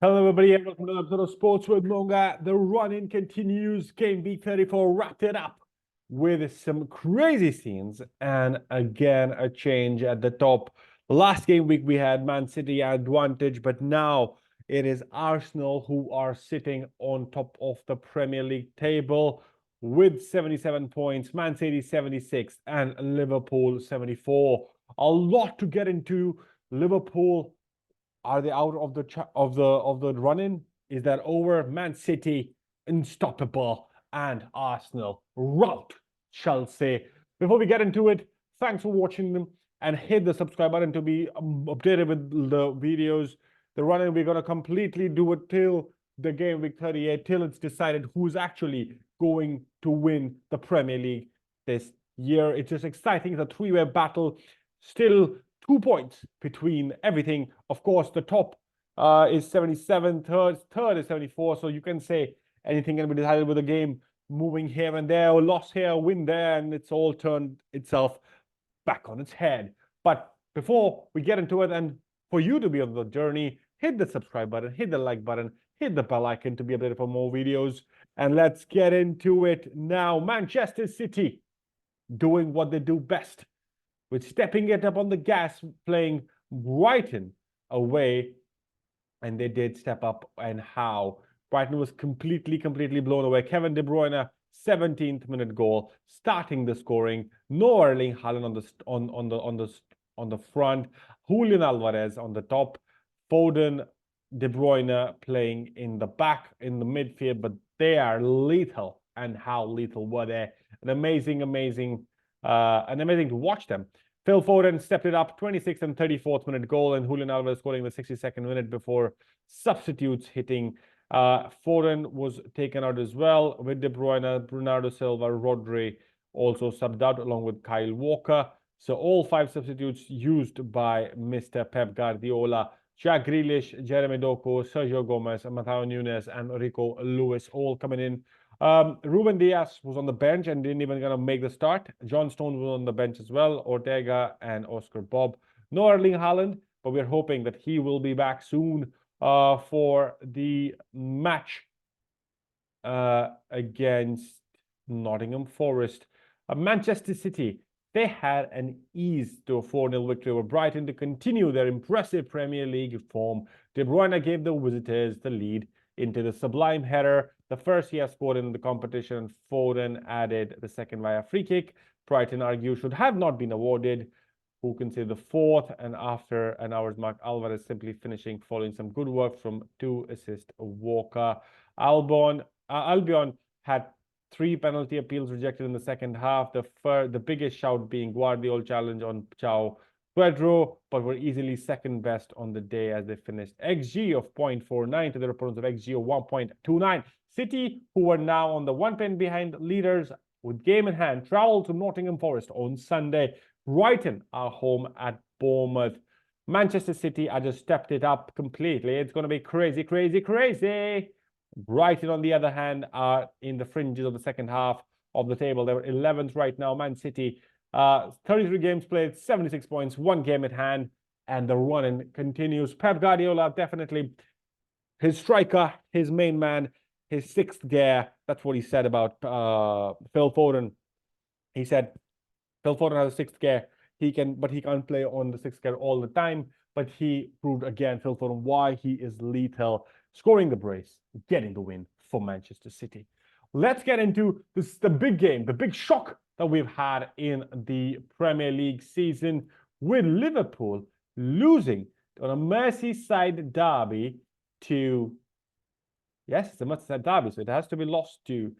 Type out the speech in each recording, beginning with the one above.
Hello, everybody, and welcome to another episode of Sports with Monga. The run-in continues. Game week 34 wrapped it up with some crazy scenes and again a change at the top. Last game week we had Man City advantage, but now it is Arsenal who are sitting on top of the Premier League table with 77 points, Man City 76, and Liverpool 74. A lot to get into. Liverpool, are they out of the run-in? Is that over? Man City unstoppable and Arsenal rout Chelsea. Before we get into it, thanks for watching them and hit the subscribe button to be updated with the videos. The run-in, we're gonna completely do it till the game week 38, till it's decided who's actually going to win the Premier League this year. It's just exciting. It's a three-way battle. Still 2 points between everything. Of course, the top is 77, third is 74. So you can say anything can be decided with the game moving here and there, or loss here, win there, and it's all turned itself back on its head. But before we get into it, and for you to be on the journey, hit the subscribe button, hit the like button, hit the bell icon to be updated for more videos. And let's get into it now. Manchester City doing what they do best, with stepping it up on the gas, playing Brighton away. And they did step up, and how. Brighton was completely blown away. Kevin De Bruyne, 17th minute goal, starting the scoring. No Erling Haaland on the front. Julian Alvarez on the top. Foden, De Bruyne playing in the back, in the midfield, but they are lethal. And how lethal were they? An amazing to watch them. Phil Foden stepped it up, 26th and 34th minute goal, and Julian Alvarez scoring the 62nd minute before substitutes hitting. Foden was taken out as well, with De Bruyne, Bernardo Silva, Rodri also subbed out along with Kyle Walker. So all 5 substitutes used by Mr. Pep Guardiola. Jack Grealish, Jeremy Doku, Sergio Gomez, Matteo Nunes, and Rico Lewis all coming in. Ruben Diaz was on the bench and didn't even gonna make the start. John Stones was on the bench as well. Ortega and Oscar Bob. No Erling Haaland, but we're hoping that he will be back soon for the match against Nottingham Forest. Manchester City, they had an ease to a 4-0 victory over Brighton to continue their impressive Premier League form. De Bruyne gave the visitors the lead into the sublime header, the first he has scored in the competition. Foden added the second via free kick. Brighton argue should have not been awarded. Who can say the fourth? And after an hour's mark, Alvarez simply finishing following some good work from 2 assist Walker. Albion had 3 penalty appeals rejected in the second half. The biggest shout being Guardiola challenge on João Pedro, but were easily second best on the day as they finished XG of 0.49 to their opponents of XG of 1.29. City, who were now on the 1 point behind leaders with game in hand, traveled to Nottingham Forest on Sunday. Brighton are home at Bournemouth. Manchester City, I just stepped it up completely. It's going to be crazy. Brighton, on the other hand, are in the fringes of the second half of the table. They were 11th right now. Man City, 33 games played, 76 points, 1 game at hand, and the run-in continues. Pep Guardiola, definitely his striker, his main man, his 6th gear. That's what he said about Phil Foden. He said Phil Foden has a 6th gear. He can't play on the 6th gear all the time. But he proved again, Phil Foden, why he is lethal, scoring the brace, getting the win for Manchester City. Let's get into this, the big game, the big shock that we've had in the Premier League season, with Liverpool losing on a Mersyside derby to, yes, it's a Mersyside derby, so it has to be lost to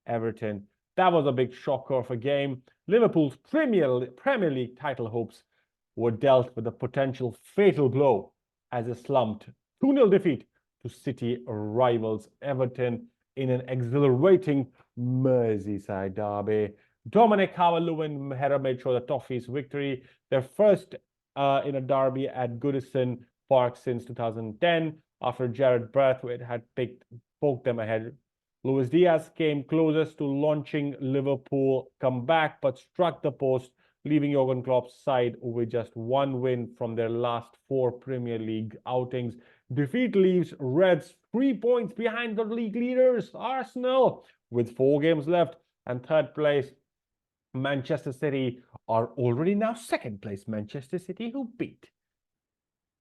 Everton. That was a big shocker of a game. Liverpool's Premier League title hopes were dealt with a potential fatal blow as a slumped 2-0 defeat to City rivals Everton in an exhilarating Mersyside derby. Dominic Calvert-Lewin header made sure the Toffees' victory, their first in a derby at Goodison Park since 2010, after Jared Braithwaite had poked them ahead. Luis Diaz came closest to launching Liverpool comeback, but struck the post, leaving Jurgen Klopp's side with just 1 win from their last 4 Premier League outings. Defeat leaves Reds 3 points behind the league leaders, Arsenal, with 4 games left, and third place, Manchester City, are already now second place. Manchester City, who beat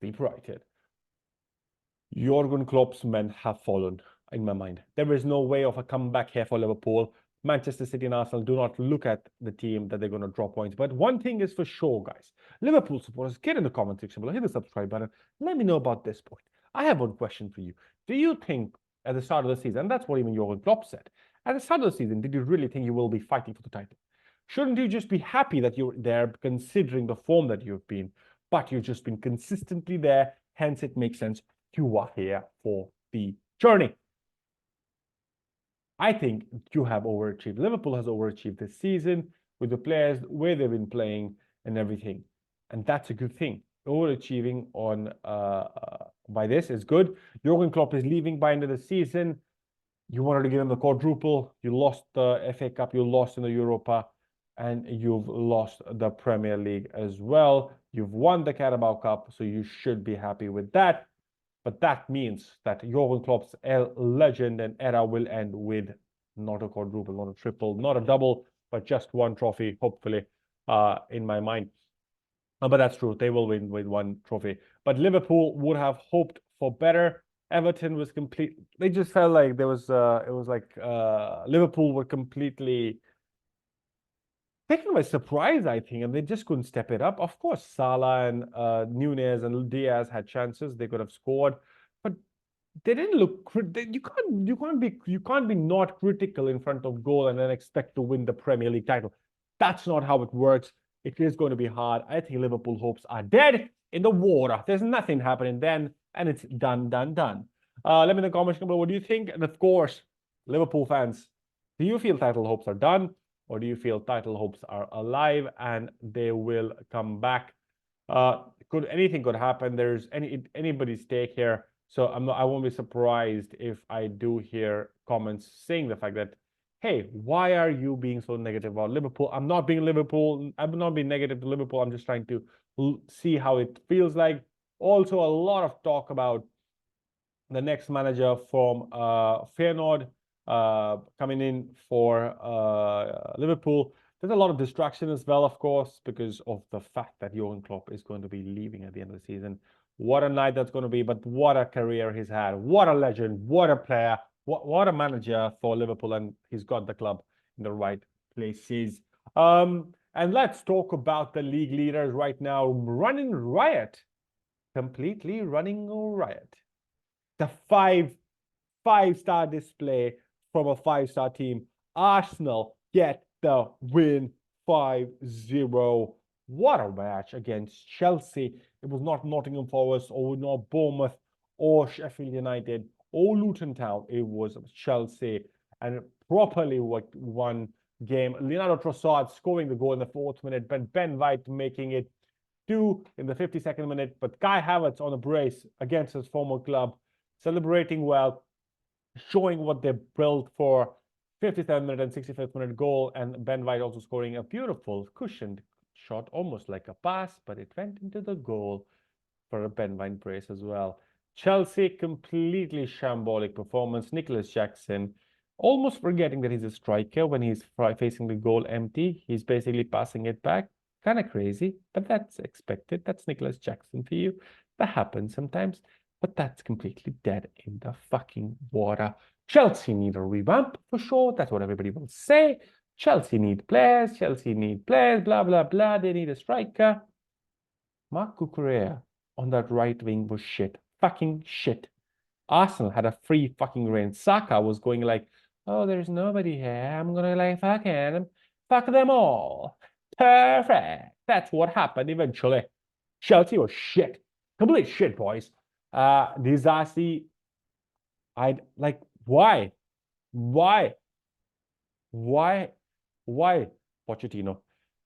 Brighton. Jurgen Klopp's men have fallen, in my mind. There is no way of a comeback here for Liverpool. Manchester City and Arsenal do not look at the team that they're going to drop points. But one thing is for sure, guys. Liverpool supporters, get in the comment section below, hit the subscribe button. Let me know about this point. I have one question for you. Do you think at the start of the season, and that's what even Jurgen Klopp said, at the start of the season, did you really think you will be fighting for the title? Shouldn't you just be happy that you're there, considering the form that you've been? But you've just been consistently there, hence it makes sense you are here for the journey. I think you have overachieved. Liverpool has overachieved this season with the players, where they've been playing and everything. And that's a good thing. Overachieving on by this is good. Jurgen Klopp is leaving by end of the season. You wanted to give him the quadruple. You lost the FA Cup. You lost in the Europa. And you've lost the Premier League as well. You've won the Carabao Cup, so you should be happy with that. But that means that Jurgen Klopp's legend and era will end with not a quadruple, not a triple, not a double, but just one trophy, hopefully, in my mind. But that's true. They will win with one trophy. But Liverpool would have hoped for better. Everton was complete. They just felt like there was, it was like Liverpool were completely taken by surprise, I think, and they just couldn't step it up. Of course, Salah and Nunez and Diaz had chances; they could have scored, but they didn't look. You can't be not critical in front of goal and then expect to win the Premier League title. That's not how it works. It is going to be hard. I think Liverpool hopes are dead in the water. There's nothing happening then, and it's done. Let me in the comments below what do you think, and of course, Liverpool fans, do you feel title hopes are done? Or do you feel title hopes are alive and they will come back? Anything could happen. There's anybody's take here. So I won't be surprised if I do hear comments saying the fact that, hey, why are you being so negative about Liverpool? I'm not being Liverpool. I'm not being negative to Liverpool. I'm just trying to see how it feels like. Also, a lot of talk about the next manager from Feyenoord, coming in for Liverpool. There's a lot of distraction as well, of course, because of the fact that Jurgen Klopp is going to be leaving at the end of the season. What a night that's going to be, but what a career he's had. What a legend, what a player, what a manager for Liverpool, and he's got the club in the right places. And let's talk about the league leaders right now running riot, completely running riot. The five-star display from a 5-star team. Arsenal get the win 5-0. What a match against Chelsea. It was not Nottingham Forest or not Bournemouth or Sheffield United or Luton Town. It was Chelsea, and properly won game. Leonardo Trossard scoring the goal in the 4th minute, but Ben White making it 2 in the 52nd minute. But Kai Havertz on a brace against his former club, celebrating well, showing what they built for. 57th minute and 65th minute goal, and Ben White also scoring a beautiful cushioned shot, almost like a pass, but it went into the goal for a Ben White brace as well. Chelsea, completely shambolic performance. Nicholas Jackson almost forgetting that he's a striker when he's facing the goal empty. He's basically passing it back. Kind of crazy, but that's expected. That's Nicholas Jackson for you. That happens sometimes, but that's completely dead in the fucking water. Chelsea need a revamp for sure. That's what everybody will say. Chelsea need players. Chelsea need players. Blah, blah, blah. They need a striker. Marc Cucurella on that right wing was shit. Fucking shit. Arsenal had a free fucking reign. Saka was going like, oh, there's nobody here. I'm going to like fuck them all. Perfect. That's what happened eventually. Chelsea was shit. Complete shit, boys. Disasi, I'd like, why? Pochettino?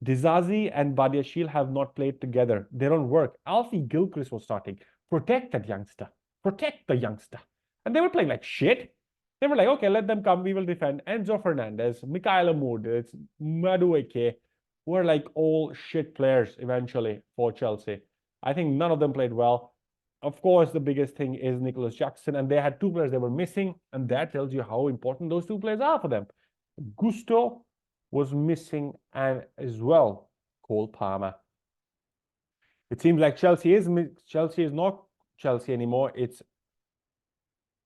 Disasi and Badiashile have not played together. They don't work. Alfie Gilchrist was starting. Protect that youngster. Protect the youngster. And they were playing like shit. They were like, okay, let them come. We will defend. Enzo Fernandez, Mikaela Mudryk, Madueke were like all shit players eventually for Chelsea. I think none of them played well. of course, the biggest thing is Nicholas Jackson, and they had two players they were missing, and that tells you how important those two players are for them. Gusto was missing, and as well, Cole Palmer. It seems like Chelsea is not Chelsea anymore. It's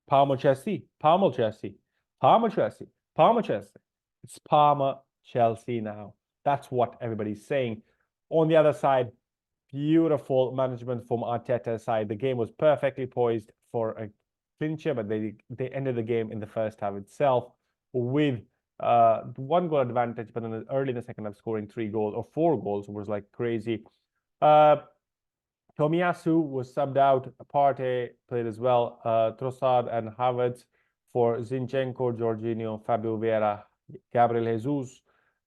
Palmer Chelsea, Palmer Chelsea, Palmer Chelsea, Palmer Chelsea. It's Palmer Chelsea now. That's what everybody's saying. On the other side, beautiful management from Arteta's side. The game was perfectly poised for a clincher, but they ended the game in the first half itself with one goal advantage, but then early in the second half scoring 3 goals or 4 goals was like crazy. Tomiyasu was subbed out. Partey played as well. Trossard and Havertz for Zinchenko, Jorginho, Fabio Vieira, Gabriel Jesus,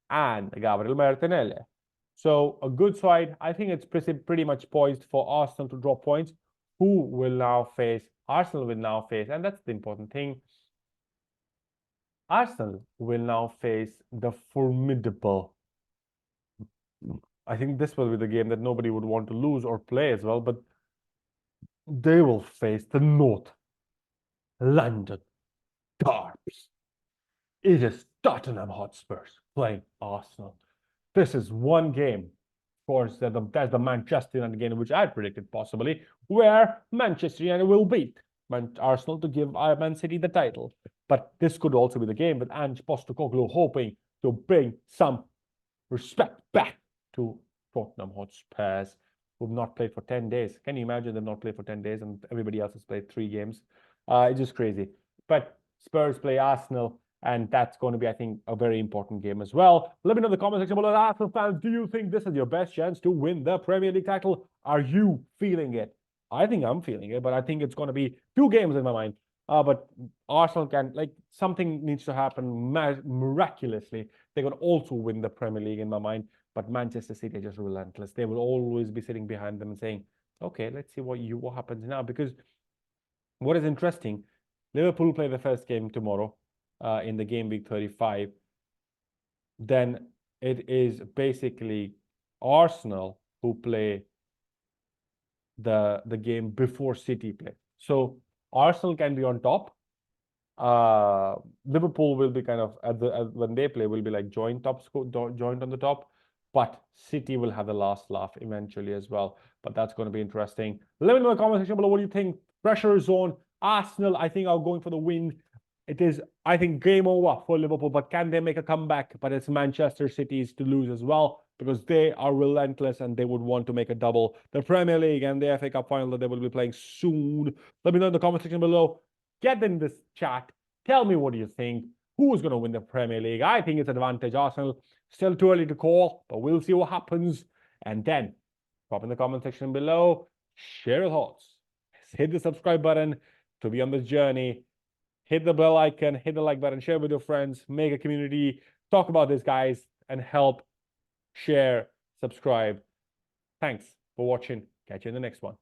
and Gabriel Martinelli. So a good side. I think it's pretty much poised for Arsenal to drop points. Who will now face? Arsenal will now face, and that's the important thing. Arsenal will now face the formidable. I think this will be the game that nobody would want to lose or play as well, but they will face the North London Derby. It is Tottenham Hotspurs playing Arsenal. This is one game, of course, that's the Manchester United game, which I predicted possibly, where Manchester United will beat Arsenal to give Man City the title. But this could also be the game with Ange Postecoglou hoping to bring some respect back to Tottenham Hotspurs, who've not played for 10 days. Can you imagine them not played for 10 days and everybody else has played 3 games? It's just crazy. But Spurs play Arsenal, and that's going to be, I think, a very important game as well. Let me know in the comment section below, Arsenal fans, do you think this is your best chance to win the Premier League title? Are you feeling it? I think I'm feeling it, but I think it's going to be 2 games in my mind. But Arsenal can, like, something needs to happen miraculously. They could also win the Premier League in my mind. But Manchester City are just relentless. They will always be sitting behind them and saying, okay, let's see what happens now. Because what is interesting, Liverpool play the first game tomorrow in the game week 35. Then it is basically Arsenal who play the game before City play. So Arsenal can be on top. Liverpool will be kind of when they play will be like joint on the top. But City will have the last laugh eventually as well. But that's going to be interesting. Let me know in the comment section below what do you think. Pressure is on. Arsenal, I think, are going for the win. It is, I think, game over for Liverpool. But can they make a comeback? But it's Manchester City's to lose as well, because they are relentless and they would want to make a double. The Premier League and the FA Cup final that they will be playing soon. Let me know in the comment section below. Get in this chat. Tell me what do you think. Who's going to win the Premier League? I think it's advantage Arsenal. Still too early to call, but we'll see what happens. And then, drop in the comment section below. Share your thoughts. Hit the subscribe button to be on this journey. Hit the bell icon. Hit the like button. Share with your friends. Make a community. Talk about this, guys. And help share, subscribe. Thanks for watching. Catch you in the next one.